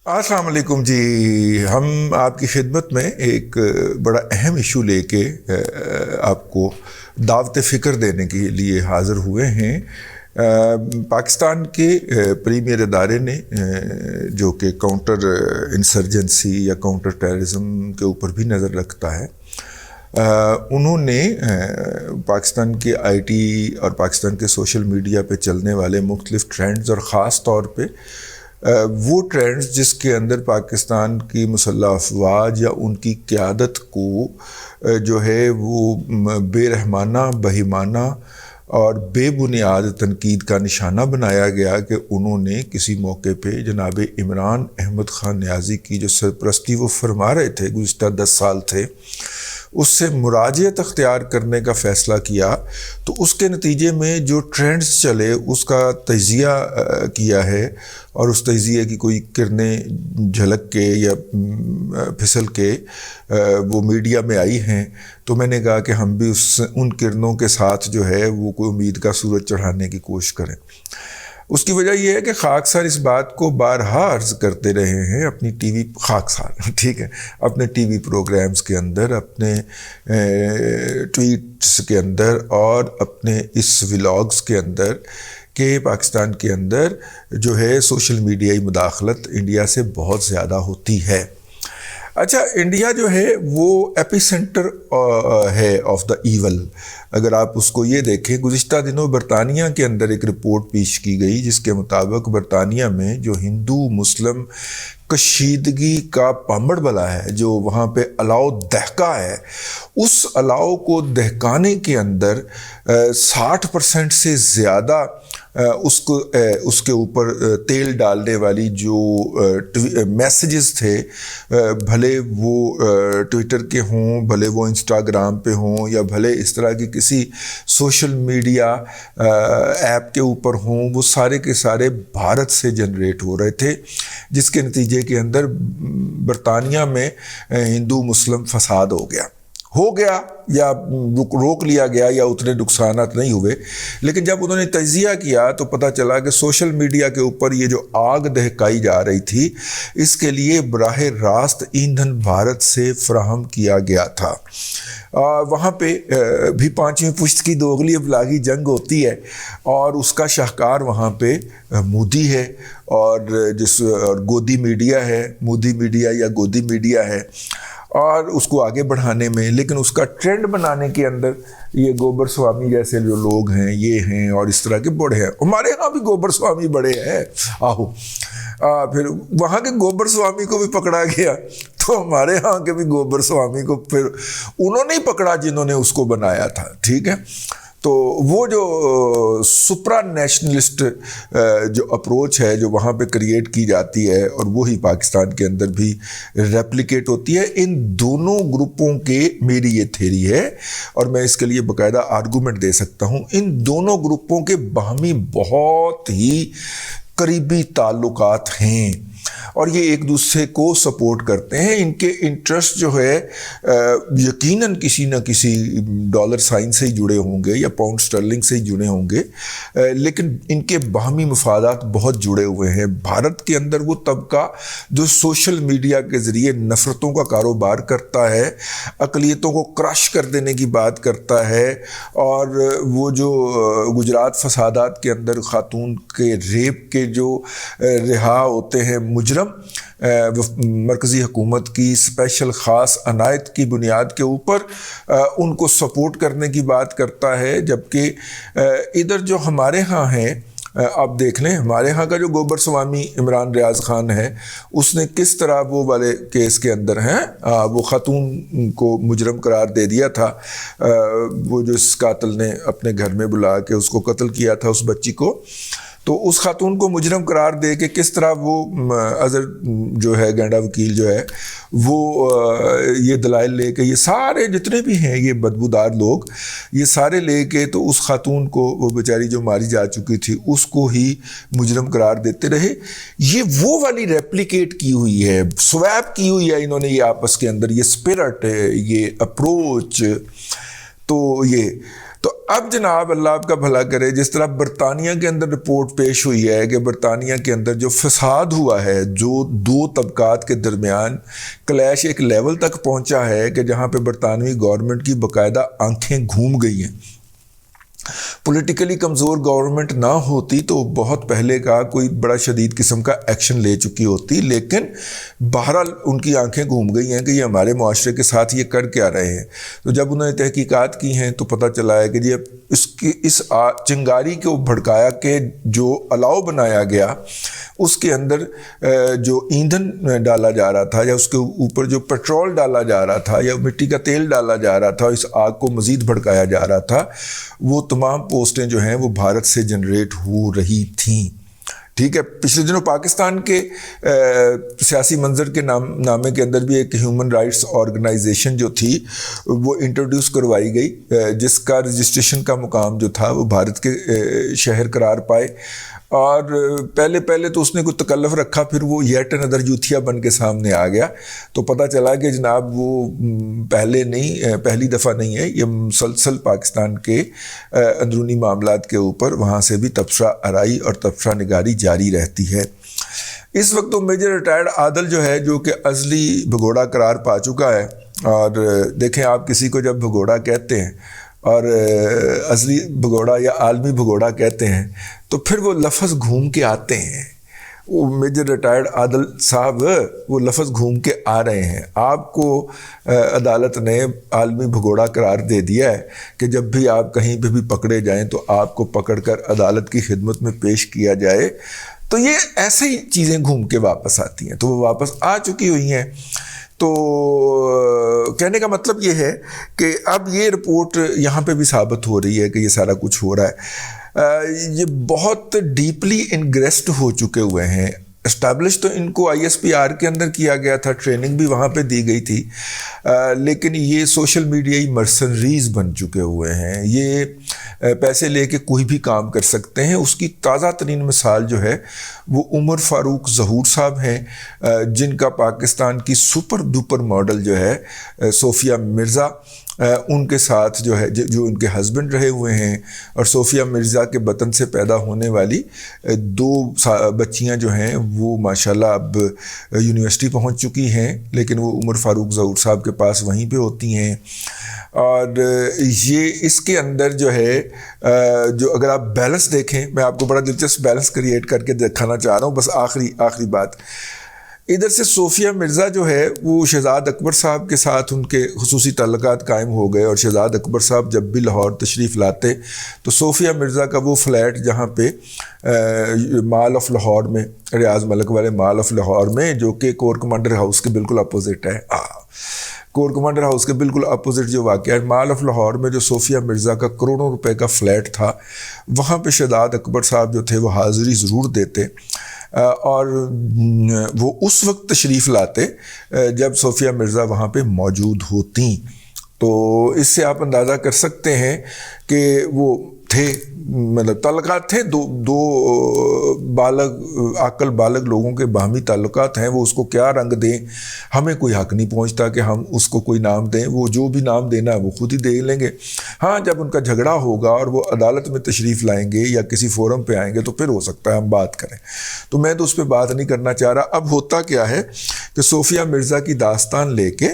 السلام علیکم جی، ہم آپ کی خدمت میں ایک بڑا اہم ایشو لے کے آپ کو دعوت فکر دینے کے لیے حاضر ہوئے ہیں۔ پاکستان کے پریمیئر ادارے نے جو کہ کاؤنٹر انسرجنسی یا کاؤنٹر ٹیررزم کے اوپر بھی نظر رکھتا ہے، انہوں نے پاکستان کے آئی ٹی اور پاکستان کے سوشل میڈیا پہ چلنے والے مختلف ٹرینڈز اور خاص طور پہ وہ ٹرینڈز جس کے اندر پاکستان کی مسلح افواج یا ان کی قیادت کو جو ہے وہ بے رحمانہ، بہیمانہ اور بے بنیاد تنقید کا نشانہ بنایا گیا کہ انہوں نے کسی موقع پہ جناب عمران احمد خان نیازی کی جو سرپرستی وہ فرما رہے تھے گزشتہ 10 سال تھے، اس سے مراجعت اختیار کرنے کا فیصلہ کیا، تو اس کے نتیجے میں جو ٹرینڈز چلے اس کا تجزیہ کیا ہے، اور اس تجزیے کی کوئی کرنیں جھلک کے یا پھسل کے وہ میڈیا میں آئی ہیں، تو میں نے کہا کہ ہم بھی ان کرنوں کے ساتھ جو ہے وہ کوئی امید کا سورج چڑھانے کی کوشش کریں۔ اس کی وجہ یہ ہے کہ خاکسار اس بات کو بارہا عرض کرتے رہے ہیں اپنی ٹی وی ٹھیک ہے، اپنے ٹی وی پروگرامز کے اندر، اپنے ٹویٹس کے اندر اور اپنے اس ولاگز کے اندر، کہ پاکستان کے اندر جو ہے سوشل میڈیائی مداخلت انڈیا سے بہت زیادہ ہوتی ہے۔ اچھا، انڈیا جو ہے وہ ایپی سینٹر ہے آف دا ایول۔ اگر آپ اس کو یہ دیکھیں، گزشتہ دنوں برطانیہ کے اندر ایک رپورٹ پیش کی گئی جس کے مطابق برطانیہ میں جو ہندو مسلم کشیدگی کا پامڑ بلا ہے، جو وہاں پہ الاؤ دہکا ہے، اس الاؤ کو دہکانے کے اندر 60% سے زیادہ اس کے اوپر تیل ڈالنے والی جو میسیجز تھے، بھلے وہ ٹویٹر کے ہوں، بھلے وہ انسٹاگرام پہ ہوں، یا بھلے اس طرح کی کسی سوشل میڈیا ایپ کے اوپر ہوں، وہ سارے کے سارے بھارت سے جنریٹ ہو رہے تھے، جس کے نتیجے کے اندر برطانیہ میں ہندو مسلم فساد ہو گیا یا روک لیا گیا، یا اتنے نقصانات نہیں ہوئے۔ لیکن جب انہوں نے تجزیہ کیا تو پتہ چلا کہ سوشل میڈیا کے اوپر یہ جو آگ دہکائی جا رہی تھی، اس کے لیے براہ راست ایندھن بھارت سے فراہم کیا گیا تھا۔ وہاں پہ بھی 5ویں پشت کی دوغلی ابلاغی جنگ ہوتی ہے، اور اس کا شاہکار وہاں پہ مودی ہے، اور گودی میڈیا ہے، مودی میڈیا یا گودی میڈیا ہے، اور اس کو آگے بڑھانے میں، لیکن اس کا ٹرینڈ بنانے کے اندر یہ گوبر سوامی جیسے جو لوگ ہیں، یہ ہیں، اور اس طرح کے بڑے ہیں۔ ہمارے ہاں بھی گوبر سوامی بڑے ہیں، پھر وہاں کے گوبر سوامی کو بھی پکڑا گیا، تو ہمارے ہاں کے بھی گوبر سوامی کو پھر انہوں نے ہی پکڑا جنہوں نے اس کو بنایا تھا، ٹھیک ہے۔ تو وہ جو سپرا نیشنلسٹ جو اپروچ ہے جو وہاں پہ کریٹ کی جاتی ہے، اور وہی پاکستان کے اندر بھی ریپلیکیٹ ہوتی ہے، ان دونوں گروپوں کے، میری یہ تھیری ہے اور میں اس کے لیے باقاعدہ آرگومنٹ دے سکتا ہوں، ان دونوں گروپوں کے باہمی بہت ہی قریبی تعلقات ہیں، اور یہ ایک دوسرے کو سپورٹ کرتے ہیں۔ ان کے انٹرسٹ جو ہے یقیناً کسی نہ کسی ڈالر سائن سے ہی جڑے ہوں گے، یا پاؤنڈ سٹرلنگ سے ہی جڑے ہوں گے، لیکن ان کے باہمی مفادات بہت جڑے ہوئے ہیں۔ بھارت کے اندر وہ طبقہ جو سوشل میڈیا کے ذریعے نفرتوں کا کاروبار کرتا ہے، اقلیتوں کو کرش کر دینے کی بات کرتا ہے، اور وہ جو گجرات فسادات کے اندر خاتون کے ریپ کے جو رہا ہوتے ہیں مجرم، مرکزی حکومت کی اسپیشل خاص عنایت کی بنیاد کے اوپر ان کو سپورٹ کرنے کی بات کرتا ہے، جبکہ ادھر جو ہمارے ہاں ہیں، آپ دیکھ لیں ہمارے ہاں کا جو گوبر سوامی عمران ریاض خان ہے، اس نے کس طرح وہ والے کیس کے اندر ہیں، وہ خاتون کو مجرم قرار دے دیا تھا، وہ جو اس قاتل نے اپنے گھر میں بلا کے اس کو قتل کیا تھا، اس بچی کو، تو اس خاتون کو مجرم قرار دے کے کس طرح وہ اظہر جو ہے گینڈا وکیل جو ہے وہ یہ دلائل لے کے، یہ سارے جتنے بھی ہیں یہ بدبودار لوگ، یہ سارے لے کے تو اس خاتون کو، وہ بیچاری جو ماری جا چکی تھی، اس کو ہی مجرم قرار دیتے رہے۔ یہ وہ والی ریپلیکیٹ کی ہوئی ہے، سویپ کی ہوئی ہے انہوں نے، یہ آپس کے اندر یہ اسپرٹ ہے، یہ اپروچ، تو تو اب جناب اللہ آپ کا بھلا کرے، جس طرح برطانیہ کے اندر رپورٹ پیش ہوئی ہے کہ برطانیہ کے اندر جو فساد ہوا ہے، جو دو طبقات کے درمیان کلیش ایک لیول تک پہنچا ہے کہ جہاں پہ برطانوی گورنمنٹ کی باقاعدہ آنکھیں گھوم گئی ہیں۔ پولیٹیکلی کمزور گورنمنٹ نہ ہوتی تو بہت پہلے کا کوئی بڑا شدید قسم کا ایکشن لے چکی ہوتی، لیکن بہرحال ان کی آنکھیں گھوم گئی ہیں کہ یہ ہمارے معاشرے کے ساتھ یہ کر کیا رہے ہیں۔ تو جب انہوں نے تحقیقات کی ہیں تو پتہ چلا ہے کہ یہ اس چنگاری کو بھڑکایا کہ جو الاؤ بنایا گیا اس کے اندر جو ایندھن ڈالا جا رہا تھا، یا اس کے اوپر جو پیٹرول ڈالا جا رہا تھا، یا مٹی کا تیل ڈالا جا رہا تھا، اس آگ کو مزید بھڑکایا جا رہا تھا، وہ تمام پوسٹیں جو ہیں وہ بھارت سے جنریٹ ہو رہی تھیں۔ ٹھیک ہے، پچھلے دنوں پاکستان کے سیاسی منظر کے نامے کے اندر بھی ایک ہیومن رائٹس آرگنائزیشن جو تھی وہ انٹروڈیوس کروائی گئی، جس کا رجسٹریشن کا مقام جو تھا وہ بھارت کے شہر قرار پائے، اور پہلے تو اس نے کوئی تکلف رکھا، پھر وہ یٹ انادر یوتھیا بن کے سامنے آ گیا۔ تو پتہ چلا کہ جناب وہ پہلی دفعہ نہیں ہے، یہ مسلسل پاکستان کے اندرونی معاملات کے اوپر وہاں سے بھی تبصرہ آرائی اور تبصرہ نگاری جاری رہتی ہے۔ اس وقت تو میجر ریٹائرڈ عادل جو ہے، جو کہ ازلی بھگوڑا قرار پا چکا ہے، اور دیکھیں آپ کسی کو جب بھگوڑا کہتے ہیں اور ازلی بھگوڑا یا عالمی بھگوڑا کہتے ہیں تو پھر وہ لفظ گھوم کے آتے ہیں۔ وہ میجر ریٹائرڈ عادل صاحب وہ لفظ گھوم کے آ رہے ہیں۔ آپ کو عدالت نے عالمی بھگوڑا قرار دے دیا ہے کہ جب بھی آپ کہیں پہ بھی پکڑے جائیں تو آپ کو پکڑ کر عدالت کی خدمت میں پیش کیا جائے۔ تو یہ ایسے ہی چیزیں گھوم کے واپس آتی ہیں، تو وہ واپس آ چکی ہوئی ہیں۔ تو کہنے کا مطلب یہ ہے کہ اب یہ رپورٹ یہاں پہ بھی ثابت ہو رہی ہے کہ یہ سارا کچھ ہو رہا ہے۔ یہ بہت ڈیپلی انگریسڈ ہو چکے ہوئے ہیں۔ اسٹیبلش تو ان کو ISPR کے اندر کیا گیا تھا، ٹریننگ بھی وہاں پہ دی گئی تھی، لیکن یہ سوشل میڈیائی مرسنریز بن چکے ہوئے ہیں۔ یہ پیسے لے کے کوئی بھی کام کر سکتے ہیں۔ اس کی تازہ ترین مثال جو ہے وہ عمر فاروق ظہور صاحب ہیں، جن کا پاکستان کی سپر ڈوپر ماڈل جو ہے صوفیہ مرزا، ان کے ساتھ جو ہے جو ان کے ہسبینڈ رہے ہوئے ہیں، اور صوفیہ مرزا کے بطن سے پیدا ہونے والی 2 بچیاں جو ہیں وہ ماشاءاللہ اب یونیورسٹی پہنچ چکی ہیں، لیکن وہ عمر فاروق ظہور صاحب کے پاس وہیں پہ ہوتی ہیں۔ اور یہ اس کے اندر جو ہے جو اگر آپ بیلنس دیکھیں، میں آپ کو بڑا دلچسپ بیلنس کریٹ کر کے دکھانا چاہ رہا ہوں، بس آخری بات، ادھر سے صوفیہ مرزا جو ہے وہ شہزاد اکبر صاحب کے ساتھ ان کے خصوصی تعلقات قائم ہو گئے، اور شہزاد اکبر صاحب جب بھی لاہور تشریف لاتے تو صوفیہ مرزا کا وہ فلیٹ جہاں پہ مال آف لاہور میں، ریاض ملک والے مال آف لاہور میں، جو کہ کور کمانڈر ہاؤس کے بالکل اپوزٹ ہے، کور کمانڈر ہاؤس کے بالکل اپوزٹ جو واقع ہے مال آف لاہور میں، جو صوفیہ مرزا کا کروڑوں روپے کا فلیٹ تھا، وہاں پہ شہزاد اکبر صاحب جو تھے وہ حاضری ضرور دیتے، اور وہ اس وقت تشریف لاتے جب صوفیہ مرزا وہاں پہ موجود ہوتیں۔ تو اس سے آپ اندازہ کر سکتے ہیں کہ وہ تھے، مطلب تعلقات تھے، دو عاقل بالغ لوگوں کے باہمی تعلقات ہیں، وہ اس کو کیا رنگ دیں، ہمیں کوئی حق نہیں پہنچتا کہ ہم اس کو کوئی نام دیں، وہ جو بھی نام دینا ہے وہ خود ہی دے لیں گے۔ ہاں، جب ان کا جھگڑا ہوگا اور وہ عدالت میں تشریف لائیں گے یا کسی فورم پہ آئیں گے تو پھر ہو سکتا ہے ہم بات کریں، تو میں تو اس پہ بات نہیں کرنا چاہ رہا۔ اب ہوتا کیا ہے کہ صوفیہ مرزا کی داستان لے کے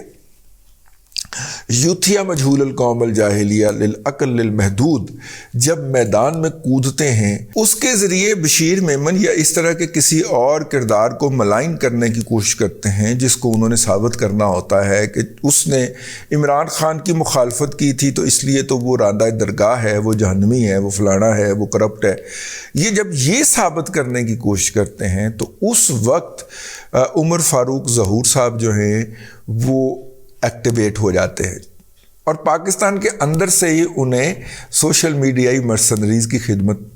یوتھیا مجہول القوم الجاہلیہ للعقل للمحدود جب میدان میں کودتے ہیں، اس کے ذریعے بشیر میمن یا اس طرح کے کسی اور کردار کو ملائن کرنے کی کوشش کرتے ہیں، جس کو انہوں نے ثابت کرنا ہوتا ہے کہ اس نے عمران خان کی مخالفت کی تھی تو اس لیے تو وہ راندہ درگاہ ہے، وہ جہنمی ہے، وہ فلانا ہے، وہ کرپٹ ہے۔ جب یہ ثابت کرنے کی کوشش کرتے ہیں تو اس وقت عمر فاروق ظہور صاحب جو ہیں وہ ایکٹیویٹ ہو جاتے ہیں، اور پاکستان کے اندر سے ہی انہیں سوشل میڈیائی مرسنریز کی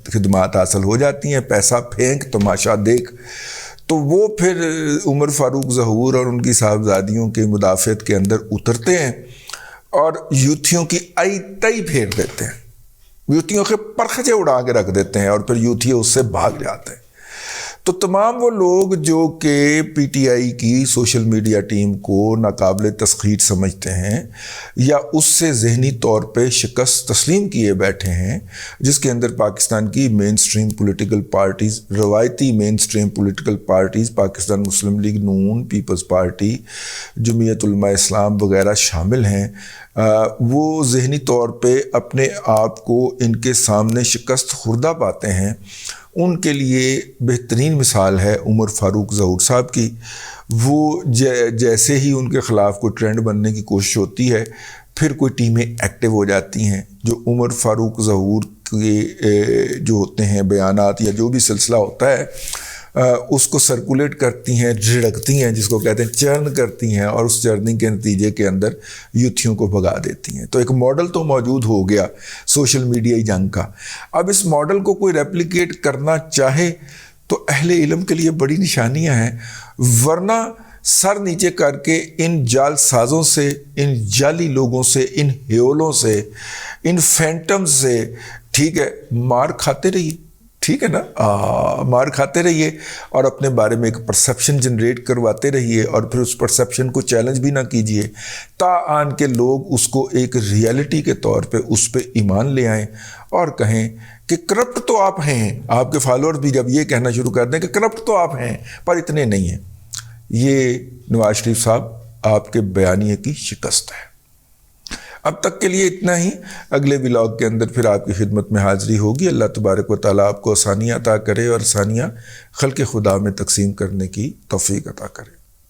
خدمات حاصل ہو جاتی ہیں، پیسہ پھینک تماشا دیکھ۔ تو وہ پھر عمر فاروق ظہور اور ان کی صاحبزادیوں کے مدافعت کے اندر اترتے ہیں اور یوتھیوں کی آئی تئی پھیر دیتے ہیں، یوتھیوں کے پرخچے اڑا کے رکھ دیتے ہیں، اور پھر یوتھی اس سے بھاگ جاتے ہیں۔ تو تمام وہ لوگ جو کہ پی ٹی آئی کی سوشل میڈیا ٹیم کو ناقابل تسخیر سمجھتے ہیں یا اس سے ذہنی طور پہ شکست تسلیم کیے بیٹھے ہیں، جس کے اندر پاکستان کی مین سٹریم پولیٹیکل پارٹیز، روایتی مین سٹریم پولیٹیکل پارٹیز، پاکستان مسلم لیگ نون، پیپلز پارٹی، جمعیت علماء اسلام وغیرہ شامل ہیں، وہ ذہنی طور پہ اپنے آپ کو ان کے سامنے شکست خوردہ پاتے ہیں۔ ان کے لیے بہترین مثال ہے عمر فاروق ظہور صاحب کی۔ وہ جیسے ہی ان کے خلاف کوئی ٹرینڈ بننے کی کوشش ہوتی ہے، پھر کوئی ٹیمیں ایکٹیو ہو جاتی ہیں جو عمر فاروق ظہور کے جو ہوتے ہیں بیانات یا جو بھی سلسلہ ہوتا ہے اس کو سرکولیٹ کرتی ہیں، جھڑکتی ہیں، جس کو کہتے ہیں چرن کرتی ہیں، اور اس چرننگ کے نتیجے کے اندر یوتھیوں کو بھگا دیتی ہیں۔ تو ایک ماڈل تو موجود ہو گیا سوشل میڈیا جنگ کا۔ اب اس ماڈل کو کوئی ریپلیکیٹ کرنا چاہے تو اہل علم کے لیے بڑی نشانیاں ہیں، ورنہ سر نیچے کر کے ان جال سازوں سے، ان جعلی لوگوں سے، ان ہیولوں سے، ان فینٹم سے، ٹھیک ہے، مار کھاتے رہیے، ٹھیک ہے نا، مار کھاتے رہیے اور اپنے بارے میں ایک پرسیپشن جنریٹ کرواتے رہیے، اور پھر اس پرسیپشن کو چیلنج بھی نہ کیجیے تا آن کے لوگ اس کو ایک ریئلٹی کے طور پہ اس پہ ایمان لے آئیں اور کہیں کہ کرپٹ تو آپ ہیں۔ آپ کے فالوور بھی جب یہ کہنا شروع کر دیں کہ کرپٹ تو آپ ہیں پر اتنے نہیں ہیں، یہ نواز شریف صاحب آپ کے بیانیے کی شکست ہے۔ اب تک کے لیے اتنا ہی، اگلے ولاگ کے اندر پھر آپ کی خدمت میں حاضری ہوگی۔ اللہ تبارک و تعالیٰ آپ کو آسانیاں عطا کرے اور آسانیاں خلق خدا میں تقسیم کرنے کی توفیق عطا کرے۔